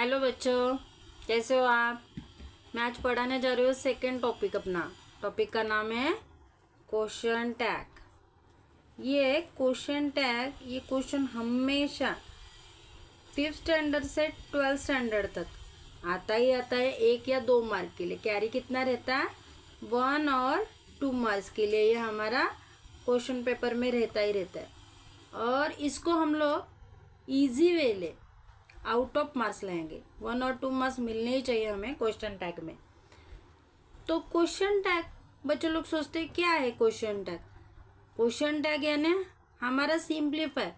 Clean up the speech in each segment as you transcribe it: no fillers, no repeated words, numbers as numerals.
Hello बच्चों, कैसे हो आप। मैं आज पढ़ाने जा रही हूँ सेकेंड टॉपिक। अपना टॉपिक का नाम है क्वेश्चन टैग। ये क्वेश्चन टैग, ये क्वेश्चन हमेशा 5th स्टैंडर्ड से 12th स्टैंडर्ड तक आता ही आता है, 1 या 2 मार्क के लिए। कैरी कितना रहता है? 1 और 2 मार्क्स के लिए ये हमारा क्वेश्चन पेपर में रहता ही रहता है। और इसको हम लोग ईजी वे ले आउट ऑफ मार्क्स लेंगे। 1 और 2 मार्क्स मिलने ही चाहिए हमें क्वेश्चन टैग में। तो क्वेश्चन टैग, बच्चे लोग सोचते हैं क्या है क्वेश्चन टैग। क्वेश्चन टैग यानी हमारा सिंप्लीफाई।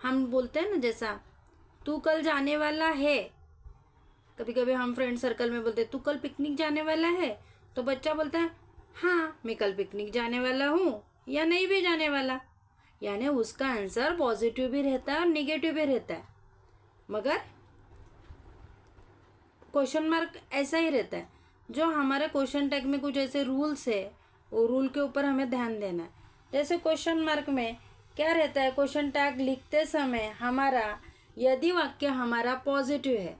हम बोलते हैं ना, जैसा तू कल जाने वाला है। कभी कभी हम फ्रेंड सर्कल में बोलते हैं तू कल पिकनिक जाने वाला है, तो बच्चा बोलता है हाँ मैं कल पिकनिक जाने वाला हूँ या नहीं भी जाने वाला। यानी उसका आंसर पॉजिटिव भी रहता है और निगेटिव भी रहता है, मगर क्वेश्चन मार्क ऐसा ही रहता है। जो हमारे क्वेश्चन टैग में कुछ ऐसे रूल्स है, वो रूल के ऊपर हमें ध्यान देना है। जैसे क्वेश्चन मार्क में क्या रहता है, क्वेश्चन टैग लिखते समय हमारा, यदि वाक्य हमारा पॉजिटिव है,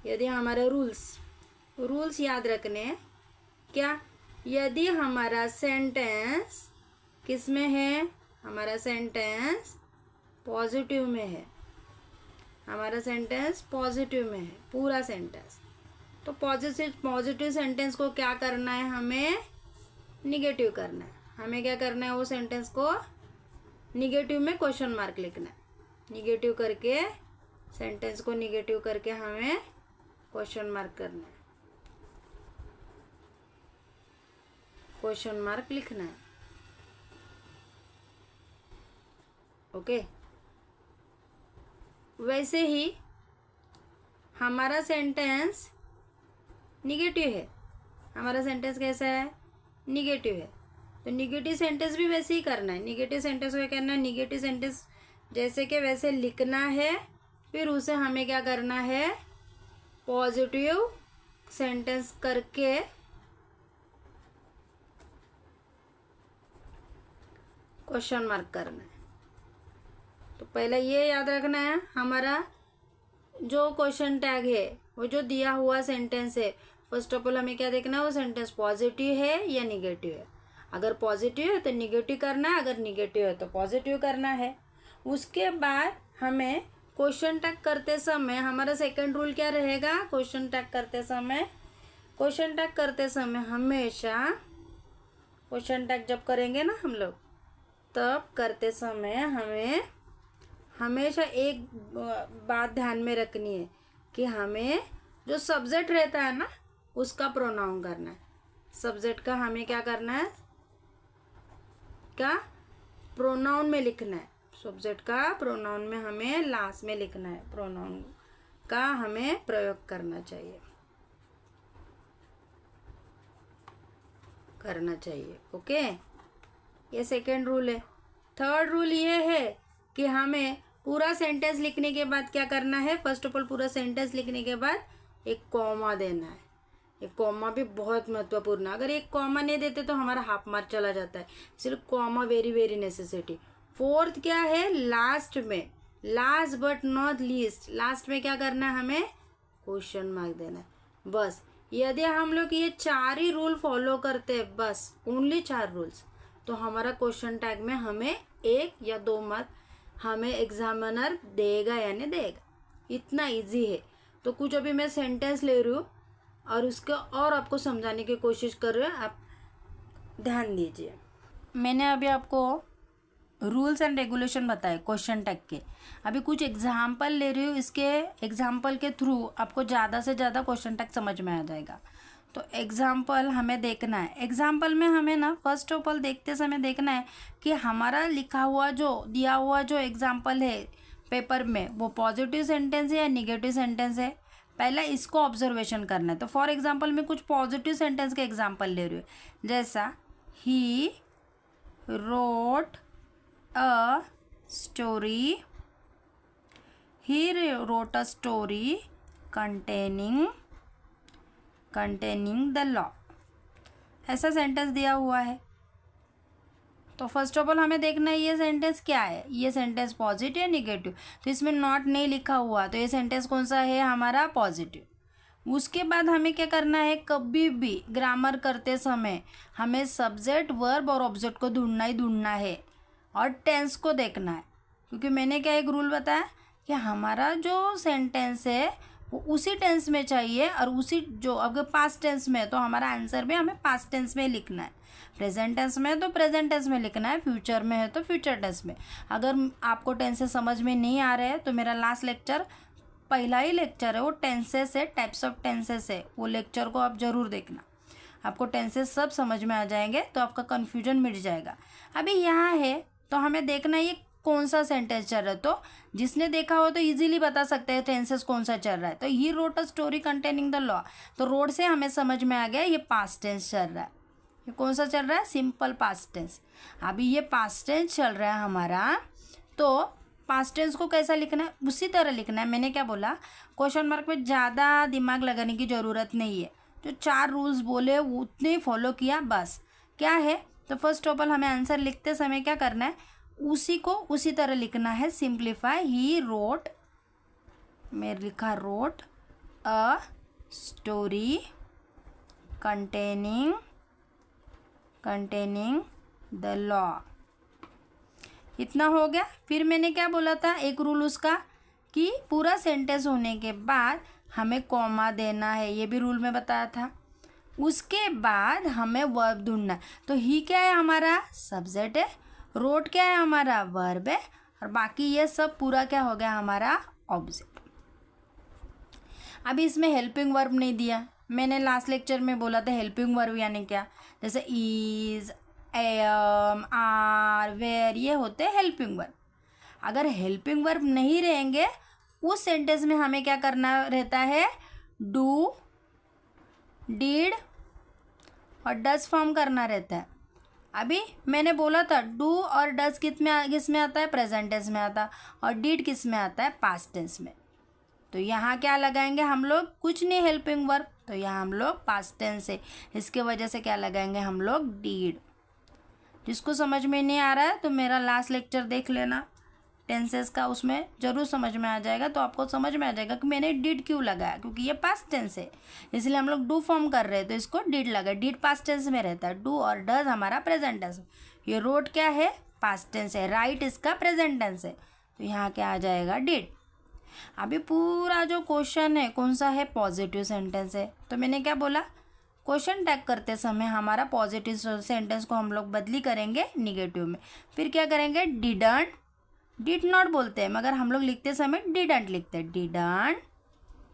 यदि हमारे रूल्स याद रखने हैं। क्या? यदि हमारा सेंटेंस किस में है, हमारा सेंटेंस पॉजिटिव में है, हमारा सेंटेंस पॉजिटिव में है, पूरा सेंटेंस। तो पॉजिटिव सेंटेंस को क्या करना है, हमें निगेटिव करना है। हमें क्या करना है, वो सेंटेंस को निगेटिव में क्वेश्चन मार्क लिखना है। निगेटिव करके, सेंटेंस को निगेटिव करके हमें क्वेश्चन मार्क करना है, क्वेश्चन मार्क लिखना है। ओके। वैसे ही हमारा सेंटेंस निगेटिव है, हमारा सेंटेंस कैसा है, निगेटिव है। तो निगेटिव सेंटेंस भी वैसे ही करना है। निगेटिव सेंटेंस को क्या करना है, निगेटिव सेंटेंस जैसे कि वैसे लिखना है। फिर उसे हमें क्या करना है, पॉजिटिव सेंटेंस करके क्वेश्चन मार्क करना है। तो पहले ये याद रखना है, हमारा जो क्वेश्चन टैग है, वो जो दिया हुआ सेंटेंस है, फर्स्ट ऑफ ऑल हमें क्या देखना है, वो सेंटेंस पॉजिटिव है या निगेटिव है। अगर पॉजिटिव है तो निगेटिव करना है, अगर निगेटिव है तो पॉजिटिव करना है। उसके बाद हमें क्वेश्चन टैग करते समय हमारा सेकंड रूल क्या रहेगा, क्वेश्चन टैग करते समय हमेशा क्वेश्चन टैग जब करेंगे ना हम लोग, तब करते समय हमें हमेशा एक बात ध्यान में रखनी है कि हमें जो सब्जेक्ट रहता है ना, उसका प्रोनाउन करना है। सब्जेक्ट का हमें क्या करना है, क्या प्रोनाउन में लिखना है। सब्जेक्ट का प्रोनाउन में हमें लास्ट में लिखना है, प्रोनाउन का हमें प्रयोग करना चाहिए। ओके, ये सेकेंड रूल है। थर्ड रूल ये है कि हमें पूरा सेंटेंस लिखने के बाद क्या करना है, फर्स्ट ऑफ ऑल पूरा सेंटेंस लिखने के बाद एक कॉमा देना है। एक कॉमा भी बहुत महत्वपूर्ण है। अगर एक कॉमा नहीं देते तो हमारा हाफ मार्क चला जाता है, इसलिए comma very very necessity. Fourth क्या है, लास्ट में, last but not least, last में क्या करना है, हमें क्वेश्चन मार्क देना है। बस यदि हम लोग ये 4 ही रूल फॉलो करते हैं, बस ओनली 4 रूल्स, तो हमारा क्वेश्चन टैग में हमें 1 या 2 मार्क हमें एग्जामिनर देगा या नहीं देगा। इतना इजी है। तो कुछ अभी मैं सेंटेंस ले रही हूँ और उसको और आपको समझाने की कोशिश कर रही हूँ, आप ध्यान दीजिए। मैंने अभी आपको रूल्स एंड रेगुलेशन बताए क्वेश्चन टैग के। अभी कुछ एग्जाम्पल ले रही हूँ, इसके एग्जाम्पल के थ्रू आपको ज़्यादा से ज़्यादा क्वेश्चन टैग समझ में आ जाएगा। तो एग्जाम्पल हमें देखना है। एग्जाम्पल में हमें ना फर्स्ट ऑफ ऑल देखते समय देखना है कि हमारा लिखा हुआ जो दिया हुआ जो एग्जाम्पल है पेपर में, वो पॉजिटिव सेंटेंस है या निगेटिव सेंटेंस है। पहला इसको ऑब्जर्वेशन करना है। तो फॉर एग्जाम्पल मैं कुछ पॉजिटिव सेंटेंस के एग्जाम्पल ले रही हूँ, जैसा he wrote a story, he wrote a story containing the law। ऐसा सेंटेंस दिया हुआ है। तो फर्स्ट ऑफ ऑल हमें देखना है ये सेंटेंस क्या है, ये सेंटेंस पॉजिटिव या निगेटिव। तो इसमें नॉट नहीं लिखा हुआ, तो ये सेंटेंस कौन सा है हमारा, पॉजिटिव। उसके बाद हमें क्या करना है, कभी भी ग्रामर करते समय हमें सब्जेक्ट वर्ब और ऑब्जेक्ट को ढूंढना ही ढूंढना है और टेंस को देखना है। क्योंकि मैंने क्या एक रूल बताया कि हमारा जो सेंटेंस है वो उसी टेंस में चाहिए, और उसी जो अगर पास्ट टेंस में है तो हमारा आंसर भी हमें पास्ट टेंस में लिखना है, प्रेजेंट टेंस में है तो प्रेजेंट टेंस में लिखना है, फ्यूचर में है तो फ्यूचर टेंस में। अगर आपको टेंसेस समझ में नहीं आ रहे हैं तो मेरा लास्ट लेक्चर, पहला ही लेक्चर है वो टेंसेस है, टाइप्स ऑफ टेंसेस है, वो लेक्चर को आप ज़रूर देखना, आपको टेंसेस सब समझ में आ जाएंगे, तो आपका कन्फ्यूजन मिट जाएगा। अभी यहाँ है तो हमें देखना है ये कौन सा सेंटेंस चल रहा है। तो जिसने देखा हो तो इजीली बता सकते हैं टेंसेस कौन सा चल रहा है। तो he wrote a story containing the law, तो रोड से हमें समझ में आ गया ये पास्ट टेंस चल रहा है। ये कौन सा चल रहा है, सिंपल पास्ट टेंस। अभी ये पास्ट टेंस चल रहा है हमारा, तो पास्ट टेंस को कैसा लिखना है, उसी तरह लिखना है। मैंने क्या बोला, क्वेश्चन मार्क में ज़्यादा दिमाग लगाने की ज़रूरत नहीं है, जो 4 रूल्स बोले वो उतने ही फॉलो किया बस। क्या है, तो फर्स्ट ऑफ ऑल हमें आंसर लिखते समय क्या करना है, उसी को उसी तरह लिखना है, सिंप्लीफाई। ही रोट, मैं लिखा wrote a story containing the law, इतना हो गया। फिर मैंने क्या बोला था, एक रूल उसका कि पूरा सेंटेंस होने के बाद हमें कॉमा देना है, ये भी रूल में बताया था। उसके बाद हमें वर्ब ढूंढना है। तो ही क्या है हमारा, सब्जेक्ट है, रोट क्या है हमारा, वर्ब है, और बाकी ये सब पूरा क्या हो गया हमारा, ऑब्जेक्ट। अभी इसमें हेल्पिंग वर्ब नहीं दिया, मैंने लास्ट लेक्चर में बोला था हेल्पिंग वर्ब यानी क्या, जैसे इज, एम, आर, वेयर, ये होते हैं हेल्पिंग वर्ब। अगर हेल्पिंग वर्ब नहीं रहेंगे उस सेंटेंस में हमें क्या करना रहता है, डू, डिड और डज फॉर्म करना रहता है। अभी मैंने बोला था डू और डज किस में आता है, प्रेजेंट टेंस में आता है, और डिड किस में आता है, पास्ट टेंस में। तो यहाँ क्या लगाएंगे हम लोग, कुछ नहीं हेल्पिंग वर्ब, तो यहाँ हम लोग पास्ट टेंस है, इसके वजह से क्या लगाएंगे हम लोग, डिड। जिसको समझ में नहीं आ रहा है तो मेरा लास्ट लेक्चर देख लेना टेंसेस का, उसमें ज़रूर समझ में आ जाएगा। तो आपको समझ में आ जाएगा कि मैंने डिड क्यों लगाया, क्योंकि ये पास्ट टेंस है, इसलिए हम लोग डू फॉर्म कर रहे हैं तो इसको डिड लगा। डिड पास्ट टेंस में रहता है, डू और डज हमारा प्रेजेंट टेंस। ये रोट क्या है, पास्ट टेंस है, राइट इसका प्रेजेंट टेंस है, तो यहाँ क्या आ जाएगा, डिड। अभी पूरा जो क्वेश्चन है कौन सा है, पॉजिटिव सेंटेंस है। तो मैंने क्या बोला, क्वेश्चन टैग करते समय हमारा पॉजिटिव सेंटेंस को हम लोग बदली करेंगे निगेटिव में। फिर क्या करेंगे, डिडंट, डिड नॉट बोलते हैं, मगर हम लोग लिखते समय डिडंट लिखते हैं, डिडंट,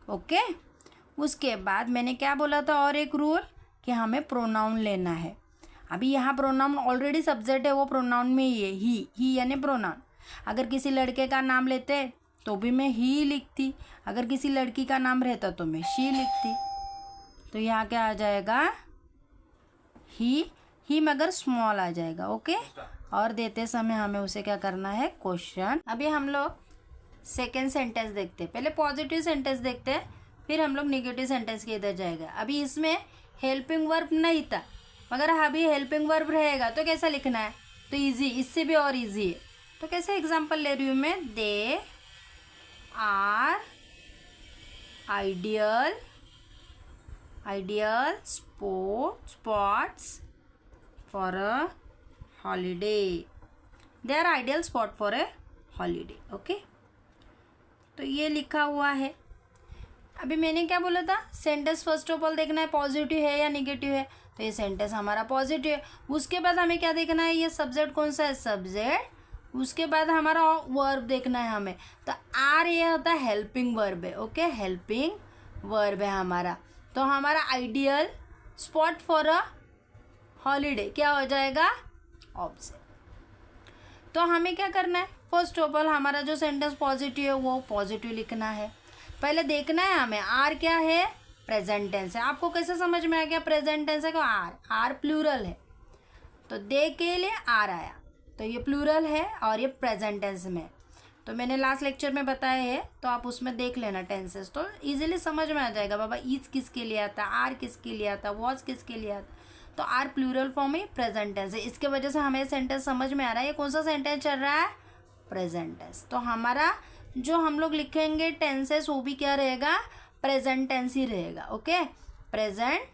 ओके। उसके बाद मैंने क्या बोला था, और एक रूल कि हमें प्रोनाउन लेना है। अभी यहाँ प्रोनाउन ऑलरेडी सब्जेक्ट है, वो प्रोनाउन में ही है, ही यानी प्रोनाउन। अगर किसी लड़के का नाम लेते तो भी मैं ही लिखती, अगर किसी लड़की का नाम रहता तो मैं शी लिखती। तो यहाँ क्या आ जाएगा, ही मगर स्मॉल आ जाएगा, ओके। और देते समय हमें उसे क्या करना है, क्वेश्चन। अभी हम लोग सेकेंड सेंटेंस देखते हैं, पहले पॉजिटिव सेंटेंस देखते हैं, फिर हम लोग निगेटिव सेंटेंस के इधर जाएगा। अभी इसमें हेल्पिंग वर्ब नहीं था, मगर अभी हेल्पिंग वर्ब रहेगा तो कैसा लिखना है, तो ईजी, इससे भी और ईजी है। तो कैसे एग्जाम्पल ले रही हूँ मैं, they are ideal spots for a holiday, they are ideal spot for a holiday, okay। तो ये लिखा हुआ है। अभी मैंने क्या बोला था, सेंटेंस फर्स्ट ऑफ ऑल देखना है पॉजिटिव है या निगेटिव है, तो ये सेंटेंस हमारा पॉजिटिव है। उसके बाद हमें क्या देखना है, ये सब्जेक्ट कौन सा है, सब्जेक्ट। उसके बाद हमारा वर्ब देखना है हमें, तो आर ये होता है हेल्पिंग वर्ब है, ओके, हेल्पिंग वर्ब है हमारा। तो हमारा ideal spot for a holiday क्या हो जाएगा, ऑब्जेक्ट। तो हमें क्या करना है, फर्स्ट ऑफ ऑल हमारा जो सेंटेंस पॉजिटिव है वो पॉजिटिव लिखना है। पहले देखना है हमें आर क्या है, प्रेजेंट टेंस है। आपको कैसे समझ में आ गया प्रेजेंट टेंस है, आर प्लूरल है, तो दे के लिए आर आया, तो ये प्लूरल है और ये प्रेजेंट टेंस में। तो मैंने लास्ट लेक्चर में बताया है, तो आप उसमें देख लेना टेंसेस, तो इजीली समझ में आ जाएगा बाबा इज किसके लिए आता, आर किसके लिए आता, वॉज किसके लिए आता। तो आर प्लूरल फॉर्म में प्रेजेंट टेंस है, इसके वजह से हमें सेंटेंस समझ में आ रहा है ये कौन सा सेंटेंस चल रहा है, प्रेजेंट टेंस। तो हमारा जो हम लोग लिखेंगे टेंसेस वो भी क्या रहेगा, प्रेजेंट टेंस ही रहेगा। Okay, present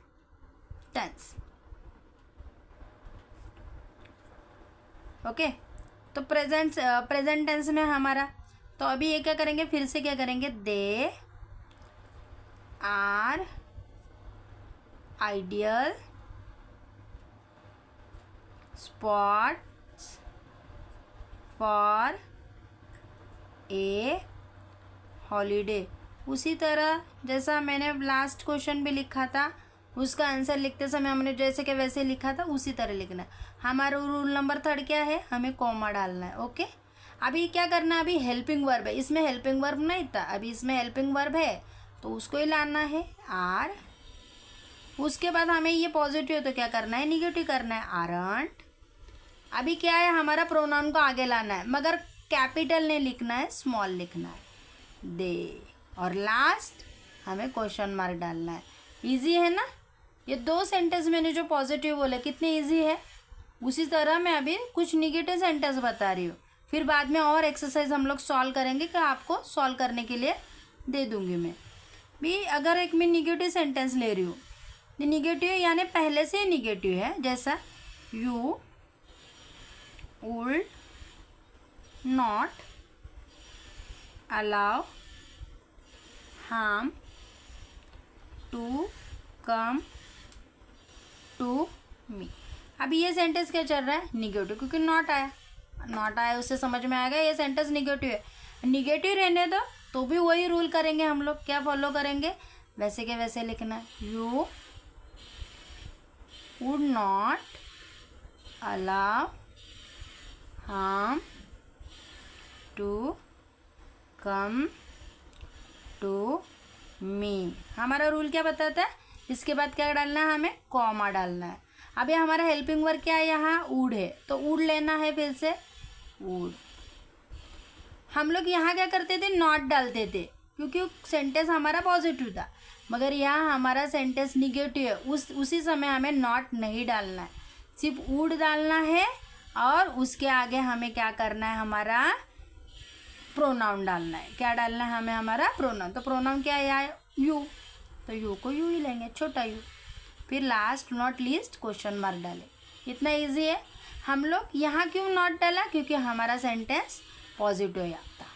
tense. ओके, तो प्रेजेंट टेंस में हमारा, तो अभी ये क्या करेंगे, फिर से क्या करेंगे, they are ideal spots for a holiday. उसी तरह जैसा मैंने लास्ट क्वेश्चन भी लिखा था, उसका आंसर लिखते समय हमने जैसे कि वैसे लिखा था उसी तरह लिखना है। हमारा रूल नंबर 3 क्या है, हमें कॉमा डालना है। ओके, अभी क्या करना है, अभी हेल्पिंग वर्ब है, इसमें हेल्पिंग वर्ब नहीं था, अभी इसमें हेल्पिंग वर्ब है तो उसको ही लाना है आर। उसके बाद हमें ये पॉजिटिव है तो क्या करना है, निगेटिव करना है, आरंट। अभी क्या है, हमारा प्रोनाउन को आगे लाना है, मगर कैपिटल नहीं लिखना है, स्मॉल लिखना है, दे। और लास्ट हमें क्वेश्चन मार्क डालना है। इजी है ना, ये 2 सेंटेंस मैंने जो पॉजिटिव बोले कितने इजी है। उसी तरह मैं अभी कुछ निगेटिव सेंटेंस बता रही हूँ, फिर बाद में और एक्सरसाइज हम लोग सॉल्व करेंगे कि आपको सॉल्व करने के लिए दे दूंगी मैं भी। अगर एक मैं निगेटिव सेंटेंस ले रही हूँ, निगेटिव यानी पहले से ही निगेटिव है, जैसा you would not allow harm to come to me. अभी ये सेंटेंस क्या चल रहा है, निगेटिव, क्योंकि नॉट आया उससे समझ में आएगा ये सेंटेंस निगेटिव है। निगेटिव रहने दो तो भी वही रूल करेंगे हम लोग, क्या फॉलो करेंगे, वैसे के वैसे लिखना है, you would not allow harm to come to me. हमारा रूल क्या बताता है, इसके बाद क्या डालना है, हमें कॉमा डालना है। अभी हमारा हेल्पिंग वर्ब क्या है, यहाँ वुड है तो वुड लेना है, फिर से वुड। हम लोग यहाँ क्या करते थे, नॉट डालते थे क्योंकि सेंटेंस हमारा पॉजिटिव था, मगर यहाँ हमारा सेंटेंस निगेटिव है, उसी समय हमें नॉट नहीं डालना है, सिर्फ वुड डालना है। और उसके आगे हमें क्या करना है, हमारा प्रोनाउन डालना है। क्या डालना है हमें, हमारा प्रोनाउन। तो प्रोनाउन क्या है, यू, तो यू को यू ही लेंगे, छोटा यू। फिर last not least question mark डालें, इतना इजी है। हम लोग यहाँ क्यों नॉट डाला, क्योंकि हमारा सेंटेंस पॉजिटिव था।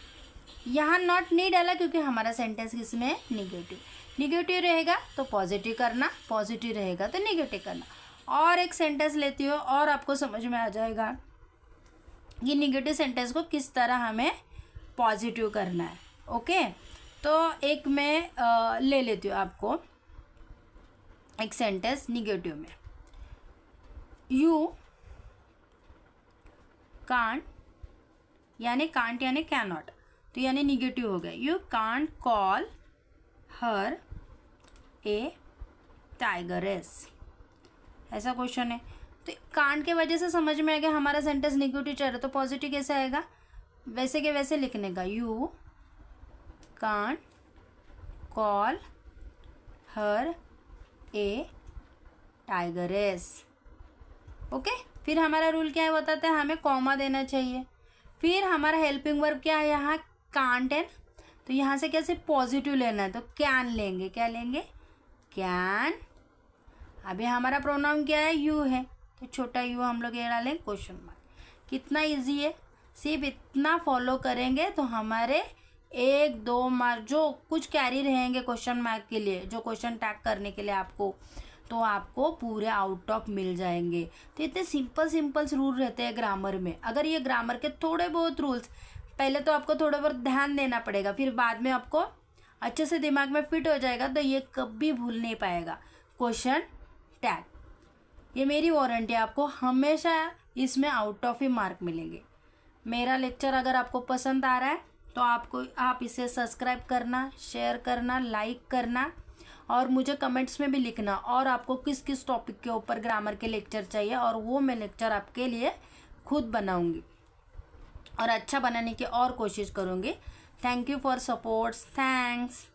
यहाँ नॉट नहीं डाला क्योंकि हमारा सेंटेंस किसमें, निगेटिव रहेगा तो पॉजिटिव करना, पॉजिटिव रहेगा तो निगेटिव करना। और एक सेंटेंस लेती हो और आपको समझ में आ जाएगा कि निगेटिव सेंटेंस को किस तरह हमें पॉजिटिव करना है। ओके, तो एक मैं ले लेती हूँ आपको एक सेंटेंस निगेटिव में, यू कांट यानी कैन नॉट, तो यानी निगेटिव हो गया, you can't call her A tigress. ऐसा क्वेश्चन है, तो कांट के वजह से समझ में आ गया हमारा सेंटेंस निगेटिव चल रहा है, तो पॉजिटिव कैसे आएगा, वैसे के वैसे लिखने का, you can't call her A tigress. Okay, फिर हमारा रूल क्या है बताते हैं, हमें कॉमा देना चाहिए। फिर हमारा हेल्पिंग वर्ब क्या है, यहाँ कांट है, तो यहाँ से कैसे पॉजिटिव लेना है, तो कैन लेंगे, क्या लेंगे, कैन। अभी हमारा प्रोनाउन क्या है, यू है, तो छोटा यू हम लोग ये डालें, क्वेश्चन मार्क। कितना इजी है, सिर्फ इतना फॉलो करेंगे तो हमारे 1-2 मार्क जो कुछ कैरी रहेंगे क्वेश्चन मार्क के लिए, जो क्वेश्चन टैग करने के लिए आपको, तो आपको पूरे आउट ऑफ मिल जाएंगे। तो इतने सिंपल रूल रहते हैं ग्रामर में। अगर ये ग्रामर के थोड़े बहुत रूल्स पहले तो आपको थोड़ा बहुत ध्यान देना पड़ेगा, फिर बाद में आपको अच्छे से दिमाग में फिट हो जाएगा, तो ये कभी भूल नहीं पाएगा क्वेश्चन टैग। ये मेरी वारंटी है, आपको हमेशा इसमें आउट ऑफ ही मार्क मिलेंगे। मेरा लेक्चर अगर आपको पसंद आ रहा है तो आप इसे सब्सक्राइब करना, शेयर करना, लाइक करना और मुझे कमेंट्स में भी लिखना, और आपको किस किस टॉपिक के ऊपर ग्रामर के लेक्चर चाहिए, और वो मैं लेक्चर आपके लिए खुद बनाऊंगी और अच्छा बनाने की और कोशिश करूंगी। Thank you for supports, thanks.